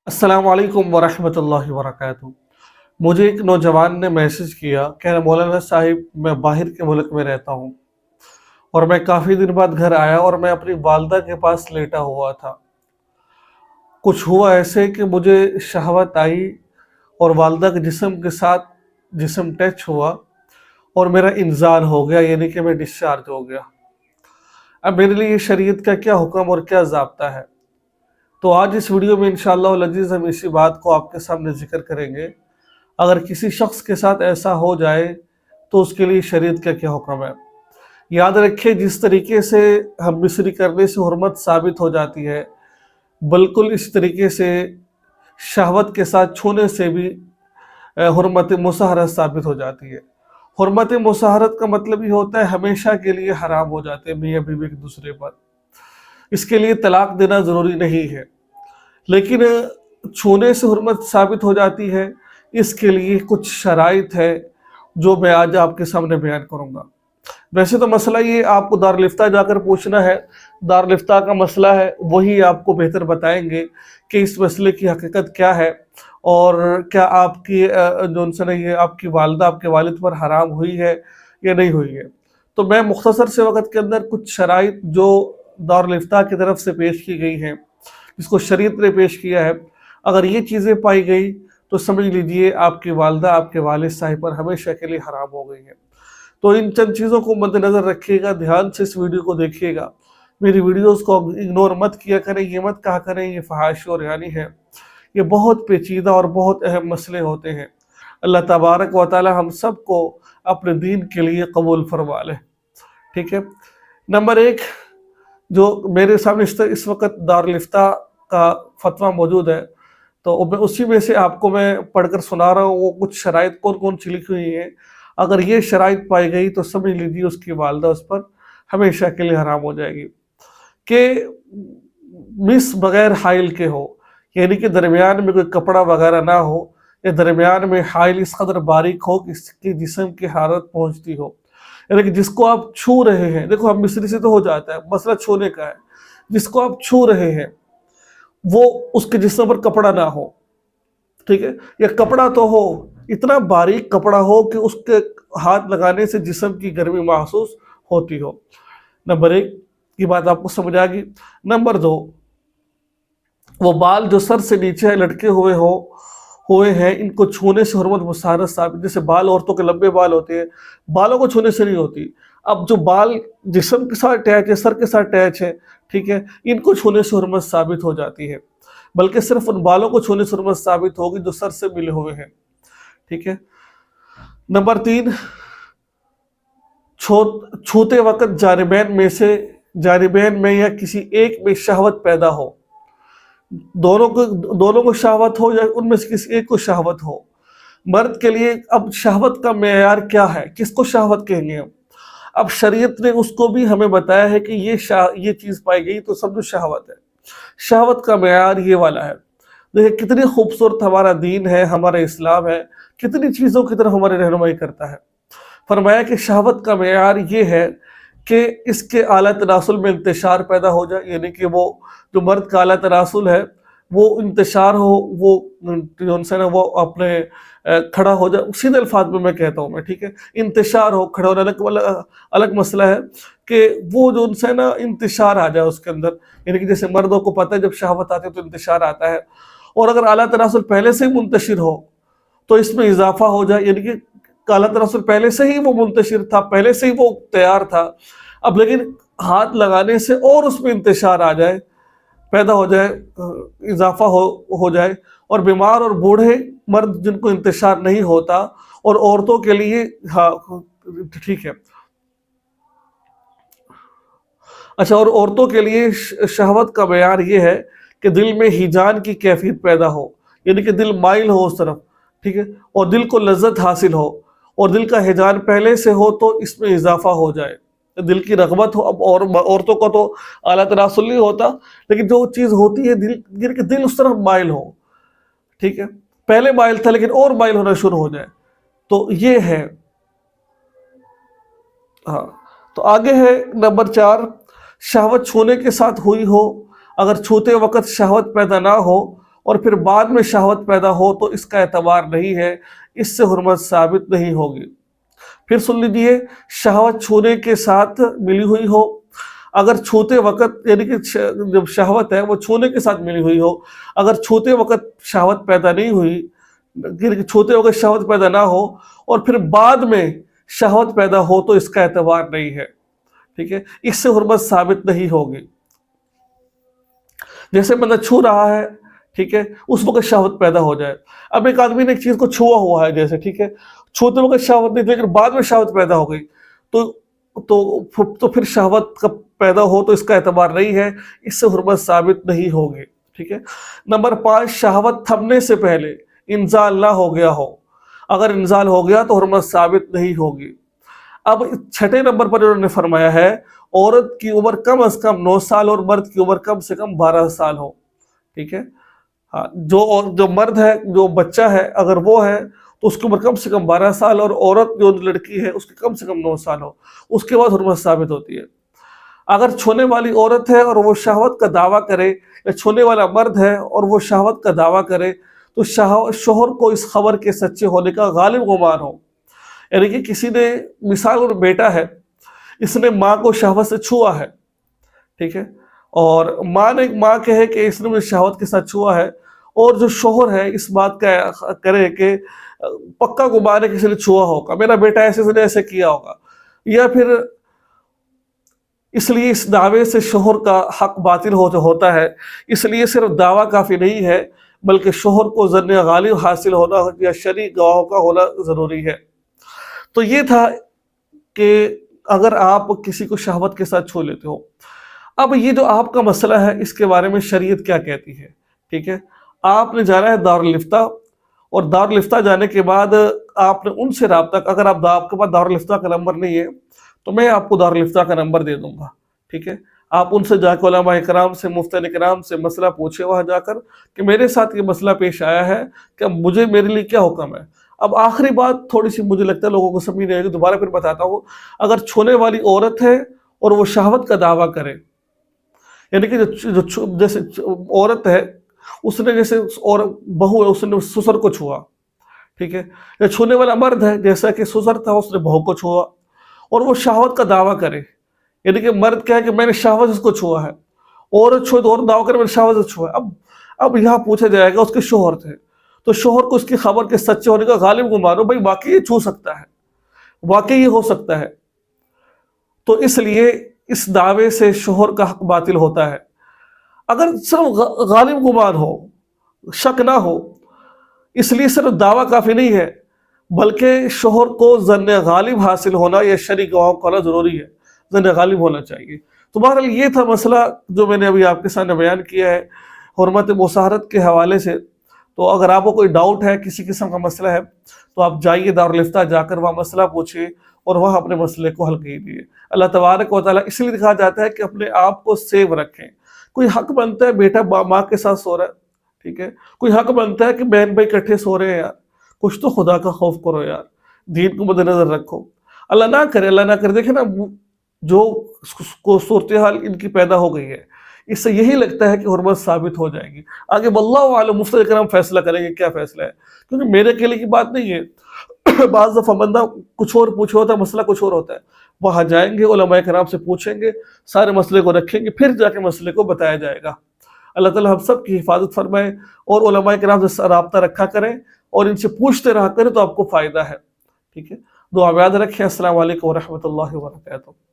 अस्सलाम वालेकुम वरहमतुल्लाहि वबरकातुहू। मुझे एक नौजवान ने मैसेज किया, कह रहा मौलाना साहिब मैं बाहर के मुल्क में रहता हूँ और मैं काफ़ी दिन बाद घर आया और मैं अपनी वालदा के पास लेटा हुआ था। कुछ हुआ ऐसे कि मुझे शहवत आई और वालदा के जिस्म के साथ जिस्म टच हुआ और मेरा इंज़ाल हो गया, यानी कि मैं डिस्चार्ज हो गया। अब मेरे लिए शरीयत का क्या हुक्म और क्या ज़ाब्ता है? तो आज इस वीडियो में इंशाअल्लाह वल अज़ीज़ हम इसी बात को आपके सामने ज़िक्र करेंगे। अगर किसी शख्स के साथ ऐसा हो जाए तो उसके लिए शरीयत का क्या हुक्म है। याद रखिए, जिस तरीके से हम मिस्री करने से हुर्मत साबित हो जाती है, बिल्कुल इस तरीके से शहवत के साथ छूने से भी हुर्मत मुसहरत साबित हो जाती है। हुर्मत मुसहरत का मतलब ये होता है हमेशा के लिए हराम हो जाते हैं मियाँ बीवी एक दूसरे पर। इसके लिए तलाक देना ज़रूरी नहीं है, लेकिन छूने से हुर्मत साबित हो जाती है। इसके लिए कुछ शराइत है जो मैं आज आपके सामने बयान करूँगा। वैसे तो मसला ये आपको दारुल इफ्ता जाकर पूछना है, दारुल इफ्ता का मसला है, वही आपको बेहतर बताएंगे कि इस मसले की हकीकत क्या है और क्या आपकी जो से ये आपकी वालदा आपके वालिद पर हराम हुई है या नहीं हुई है। तो मैं मुख्तसर से वक़्त के अंदर कुछ शराइत जो दारुल इफ्ता की तरफ से पेश की गई हैं, जिसको शरीयत ने पेश किया है, अगर ये चीज़ें पाई गई तो समझ लीजिए आपकी वालदा आपके वालिद साहिब पर हमेशा के लिए हराम हो गई है। तो इन चंद चीज़ों को मद्देनज़र रखिएगा, ध्यान से इस वीडियो को देखिएगा। मेरी वीडियोज़ को इग्नोर मत किया करें, ये मत कहा करें ये फ़हाश और यानी है। ये बहुत पेचीदा और बहुत अहम मसले होते हैं। अल्लाह तबारक व तआला हम सब को अपने दीन के लिए कबूल फरमा ले। ठीक है। नंबर 1, जो मेरे सामने इस वक़्त दारुल इफ्ता का फ़तवा मौजूद है, तो मैं उसी में से आपको मैं पढ़कर सुना रहा हूँ। वो कुछ शराइत कौन-कौन सी लिखी हुई हैं। अगर ये शराइत पाई गई तो समझ लीजिए उसकी वालदा उस पर हमेशा के लिए हराम हो जाएगी। कि मिस बग़ैर हाइल के हो, यानी कि दरमियान में कोई कपड़ा वगैरह ना हो, या दरमियान में हाइल इस कदर बारीक हो कि इसके जिस्म की हरारत पहुँचती हो। यानी कि जिसको आप छू रहे हैं, देखो हम मिस्री से तो हो जाता है, मसला छूने का है। जिसको आप छू रहे हैं वो उसके जिस्म पर कपड़ा ना हो, ठीक है, या कपड़ा तो हो, इतना बारीक कपड़ा हो कि उसके हाथ लगाने से जिस्म की गर्मी महसूस होती हो। नंबर 1 की बात आपको समझ आ गई। नंबर 2, वो बाल जो सर से नीचे लटके हुए हैं, इनको छूने से हुर्मत मुसहरत साबित। जैसे बाल औरतों के लंबे बाल होते हैं, बालों को छूने से नहीं होती। अब जो बाल जिस्म के साथ अटैच है, सर के साथ अटैच है, ठीक है, इनको छूने से हुर्मत साबित हो जाती है। बल्कि सिर्फ उन बालों को छूने से हुर्मत साबित होगी जो सर से मिले हुए हैं। ठीक है। नंबर 3, छूते वक़्त जानिबैन में या किसी एक में शहवत पैदा हो। दोनों को शहवत हो या उनमें से किसी एक को शहवत हो। मर्द के लिए अब शहवत का मेयार क्या है, किसको शहवत कहेंगे हम? अब शरीयत ने उसको भी हमें बताया है कि ये चीज़ पाई गई तो समझो शहवत है। शहवत का मेयार ये वाला है। देखिए कितनी खूबसूरत हमारा दीन है, हमारा इस्लाम है, कितनी चीज़ों की तरफ हमारी रहनुमाई करता है। फरमाया कि शहवत का मेयार ये है कि इसके आला तनासुल में इंतशार पैदा हो जाए, यानी कि वो जो मर्द का आला तनासुल है वो इंतशार हो, वो जो ना वो अपने खड़ा हो जाए। सीधे अल्फाज में मैं कहता हूँ मैं, ठीक है, इंतशार हो, खड़ा होना अलग मसला है कि वो जो उनसे ना इंतशार आ जाए उसके अंदर। यानी कि जैसे मर्दों को पता है जब शहवत आती है तो इंतशार आता है, और अगर आला तनासुल पहले से ही मुंतशिर हो तो इसमें इजाफा हो जाए, यानी कि आला तनासुल पहले से ही वो मुंतशिर था, पहले से ही वो तैयार था। अब लेकिन हाथ लगाने से और उसमें इंतशार आ जाए, पैदा हो जाए, इजाफा हो जाए। और बीमार और बूढ़े मर्द जिनको इंतशार नहीं होता, और औरतों के लिए हाँ ठीक है, अच्छा, और औरतों के लिए शहवत का मेयार ये है कि दिल में हिजान की कैफियत पैदा हो, यानी कि दिल माइल हो उस तरफ, ठीक है, और दिल को लज्जत हासिल हो, और दिल का हिजान पहले से हो तो इसमें इजाफा हो जाए, दिल की रग़बत हो। अब और औरतों का तो आला तनासुल नहीं होता, लेकिन जो चीज़ होती है दिल उस तरफ माइल हो, ठीक है, पहले माइल था लेकिन और माइल होना शुरू हो जाए, तो ये है। हाँ, तो आगे है नंबर 4, शहवत छूने के साथ हुई हो। अगर छूते वक़्त शहवत पैदा ना हो اور پھر بعد میں شہوت پیدا ہو تو اس کا اعتبار نہیں ہے، اس سے حرمت ثابت نہیں ہوگی۔ پھر سن لیجیے، شہوت چھونے کے ساتھ ملی ہوئی ہو، اگر چھوتے وقت یعنی کہ جب شہوت ہے وہ چھونے کے ساتھ ملی ہوئی ہو، اگر چھوتے وقت شہوت پیدا نہیں ہوئی، یعنی کہ چھوتے وقت شہوت پیدا نہ ہو اور پھر بعد میں شہوت پیدا ہو تو اس کا اعتبار نہیں ہے، ٹھیک ہے، اس سے حرمت ثابت نہیں ہوگی۔ جیسے بندہ چھو رہا ہے، ٹھیک ہے، اس وقت شہوت پیدا ہو جائے، اب ایک آدمی نے ایک چیز کو چھوا ہوا ہے جیسے، ٹھیک ہے، چھوتے وقت شہوت نہیں تھی لیکن بعد میں شہوت پیدا ہو گئی، تو پھر شہوت کا پیدا ہو تو اس کا اعتبار نہیں ہے، اس سے حرمت ثابت نہیں ہوگی، ٹھیک ہے۔ نمبر 5، شہوت تھمنے سے پہلے انزال نہ ہو گیا ہو، اگر انزال ہو گیا تو حرمت ثابت نہیں ہوگی۔ اب 6 نمبر پر انہوں نے فرمایا ہے عورت کی عمر کم از کم 9 سال اور مرد کی عمر کم سے کم 12 سال ہو، ٹھیک ہے، ہاں، جو مرد ہے، جو بچہ ہے اگر وہ ہے تو اس کی عمر کم سے کم 12 سال اور عورت جو لڑکی ہے اس کی کم سے کم 9 سال ہو، اس کے بعد حرمت ثابت ہوتی ہے۔ اگر چھونے والی عورت ہے اور وہ شہوت کا دعویٰ کرے، یا چھونے والا مرد ہے اور وہ شہوت کا دعویٰ کرے تو شوہر کو اس خبر کے سچے ہونے کا غالب گمان ہو، یعنی کہ کسی نے مثال اور بیٹا ہے، اس نے ماں کو شہوت سے چھوا ہے، ٹھیک ہے، اور ماں کہے کہ اس نے مجھے شہوت کے ساتھ چھوا ہے، اور جو شوہر ہے اس بات کا کرے کہ پکا گمان ہے کسی نے چھوا ہوگا، میرا بیٹا ایسے نے ایسے کیا ہوگا، یا پھر اس لیے اس دعوے سے شوہر کا حق باطل ہوتا ہے، اس لیے صرف دعویٰ کافی نہیں ہے بلکہ شوہر کو ظن غالب حاصل ہونا یا شرعی گواہوں کا ہونا ضروری ہے۔ تو یہ تھا کہ اگر آپ کسی کو شہوت کے ساتھ چھو لیتے ہو، اب یہ جو آپ کا مسئلہ ہے اس کے بارے میں شریعت کیا کہتی ہے، ٹھیک ہے، آپ نے جانا ہے دارالفتہ، اور دارالفتہ جانے کے بعد آپ نے ان سے رابطہ، اگر آپ کے پاس دارالفتہ کا نمبر نہیں ہے تو میں آپ کو دارالفتہ کا نمبر دے دوں گا، ٹھیک ہے، آپ ان سے جا کے علماء کرام سے، مفتیان کرام سے مسئلہ پوچھے وہاں جا کر کہ میرے ساتھ یہ مسئلہ پیش آیا ہے کہ میرے لیے کیا حکم ہے۔ اب آخری بات تھوڑی سی مجھے لگتا ہے لوگوں کو سمجھ نہیں آئے گی، دوبارہ پھر بتاتا ہوں، اگر چھونے والی عورت ہے اور وہ شہوت کا دعویٰ کرے، یعنی کہ جیسے عورت ہے اس نے جیسے اور بہو ہے اس نے سسر کو چھوا، ٹھیک ہے، یا چھونے والا مرد ہے جیسا کہ سسر تھا اس نے بہو کو چھوا، اور وہ شہوت کا دعویٰ کرے، یعنی کہ مرد کہے کہ میں نے شہوت اس کو چھوا ہے، عورت چھوڑ اور دعویٰ کرے میں نے شہوت سے چھوا ہے۔ اب یہاں پوچھا جائے گا اس کے شوہر تھے تو شوہر کو اس کی خبر کے سچے ہونے کا غالب گمان ہو، بھائی واقعی یہ چھو سکتا ہے، واقعی یہ ہو سکتا ہے، تو اس لیے اس دعوے سے شوہر کا حق باطل ہوتا ہے۔ اگر صرف غالب گمان ہو، شک نہ ہو، اس لیے صرف دعویٰ کافی نہیں ہے بلکہ شوہر کو ظن غالب حاصل ہونا یا شرعی گواہوں کا ہونا ضروری ہے، ظن غالب ہونا چاہیے۔ تو بہرحال یہ تھا مسئلہ جو میں نے ابھی آپ کے سامنے بیان کیا ہے حرمت مصاہرت کے حوالے سے۔ تو اگر آپ کو کوئی ڈاؤٹ ہے، کسی قسم کا مسئلہ ہے تو آپ جائیے دارالفتہ، جا کر وہاں مسئلہ پوچھیے اور وہاں اپنے مسئلے کو حل کیجیے۔ اللہ تبارک و تعالیٰ اس لیے دکھا جاتا ہے کہ اپنے آپ کو سیو رکھیں۔ کوئی حق بنتا ہے بیٹا ماں کے ساتھ سو رہا ہے، ٹھیک ہے، کوئی حق بنتا ہے کہ بہن بھائی اکٹھے سو رہے ہیں، یار کچھ تو خدا کا خوف کرو یار، دین کو مد نظر رکھو، اللہ نہ کرے، دیکھیں نا جو صورتحال ان کی پیدا ہو گئی ہے، اس سے یہی لگتا ہے کہ حرمت ثابت ہو جائے گی۔ آگے واللہ عالم، مفتی کرام فیصلہ کریں گے کیا فیصلہ ہے، کیونکہ میرے اکیلے کی بات نہیں ہے، بعض دفعہ بندہ کچھ اور پوچھا ہوتا ہے، مسئلہ کچھ اور ہوتا ہے، وہاں جائیں گے علماء کرام سے پوچھیں گے، سارے مسئلے کو رکھیں گے، پھر جا کے مسئلے کو بتایا جائے گا۔ اللہ تعالیٰ ہم سب کی حفاظت فرمائے، اور علماء کرام سے رابطہ رکھا کریں اور ان سے پوچھتے رہا کریں تو آپ کو فائدہ ہے، ٹھیک ہے۔ دعا میں یاد رکھیں۔ السلام علیکم ورحمۃ اللہ وبرکاتہ۔